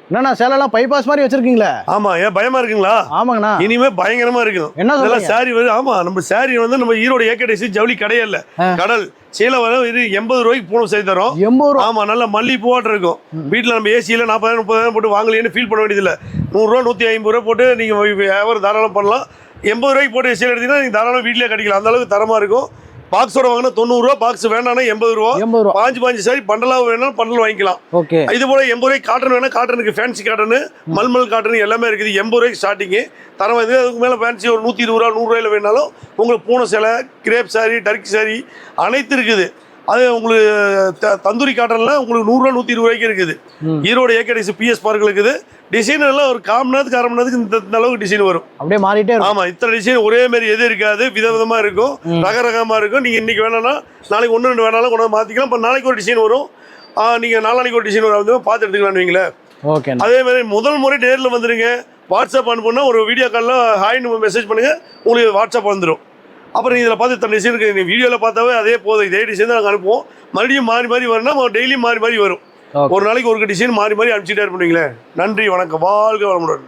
என்னண்ணா சேலைலாம் பைபாஸ் மாதிரி வச்சிருக்கீங்களே? ஆமா, ஏன் பயமா இருக்குங்களா? ஆமாங்கண்ணா. இனிமே பயங்கரமா இருக்கும். என்ன இதெல்லாம் சாரி வருது. ஆமா, நம்ம சாரி வந்து நம்ம ஈரோடு ஏகேடிசி ஜவுளி கடையில கடல் சீலை வர இது 80 ரூபாய்க்கு பூனம் செய்து தரோம். 80 ரூபா? ஆமா, நல்ல மல்லி பூவாட்டு இருக்கும். வீட்டில் நம்ம ஏசியில் 40,000 30,000 போட்டு வாங்கலைன்னு ஃபீல் பண்ண வேண்டியதில்லை. 100 ரூபா 150 ரூபா போட்டு நீங்கள் வியாபாரம் தாராளம் பண்ணலாம். 80 ரூபாய்க்கு போட்டு சீலை எடுத்தீங்கன்னா நீங்கள் தாராளம் வீட்டிலே கட்டிக்கலாம். அந்த அளவுக்கு தரமாக இருக்கும். பாக்ஸோட வாங்கினா 90 ரூபா, பாக்ஸ் வேணானா 80 ரூபா. 5 சாரி பண்டலா வேணாலும் பண்டல் வாங்கிக்கலாம். ஓகே. இது போல 80 ரூபாய்க்கு காட்டன் வேணா காட்டனுக்கு ஃபேன்சி காட்டனு மல்மல் காட்டன் எல்லாமே இருக்குது. 80 ரூபாய்க்கு ஸ்டார்டிங்கு தரம் வந்து. அதுக்கு மேலே ஃபேன்சி ஒரு 120 ரூபா 100 ரூபாயில் வேணாலும் உங்களுக்கு பூனை சேலை, கிரேப் சாரி, டர்க்கி சாரி அனைத்து இருக்குது. அது உங்களுக்கு தந்தூரி காட்டன்லாம் உங்களுக்கு 100 ரூபா 120 ரூபாய்க்கு இருக்குது. ஈரோடு ஏகேடிசி பிஎஸ் பார்க்கில் இருக்குது. டிசைன் எல்லாம் ஒரு கால் மணி நேரத்துக்கு அரை மணி நேரத்துக்கு இந்த அளவுக்கு டிசைன் வரும். அப்படியே மாறிட்டே இருக்கும். ஆமா, இத்தனை டிசைன் ஒரே மாதிரி எது இருக்காது. விதவிதமா இருக்கும், ரகரகமா இருக்கும். நீங்க இன்னைக்கு வேணாம்னா நாளைக்கு 1 2 வேணாலும் கொண்டு மாத்திக்கலாம். இப்போ நாளைக்கு ஒரு டிசைன் வரும், நீங்க நாளைக்கு ஒரு டிசைன் வரும், பார்த்து எடுத்துக்கலாம்னு வைங்களேன். ஓகே. அதே மாதிரி முதல் முறை நேரில் வந்துருங்க. வாட்ஸ்அப் அனுப்புனா ஒரு வீடியோ காலில் ஹாய்னு மெசேஜ் பண்ணுங்க, உங்களுக்கு வாட்ஸ்அப் வந்துடும். அப்புறம் இதில் பார்த்து இத்தனை டிசைன் இருக்குது. நீங்கள் வீடியோவில் பார்த்தாவே அதே போதும், இதே டிசைன் தான் நாங்கள் அனுப்புவோம். மறுபடியும் மாறி மாறி வரணும்னா டெய்லியும் மாறி மாறி வரும். ஒரு நாளைக்கு ஒரு டிசைன் மாறி மாறி அனுப்பிச்சிட்டே இருப்பீங்களே. நன்றி, வணக்கம், வாழ்க வளமுடன்.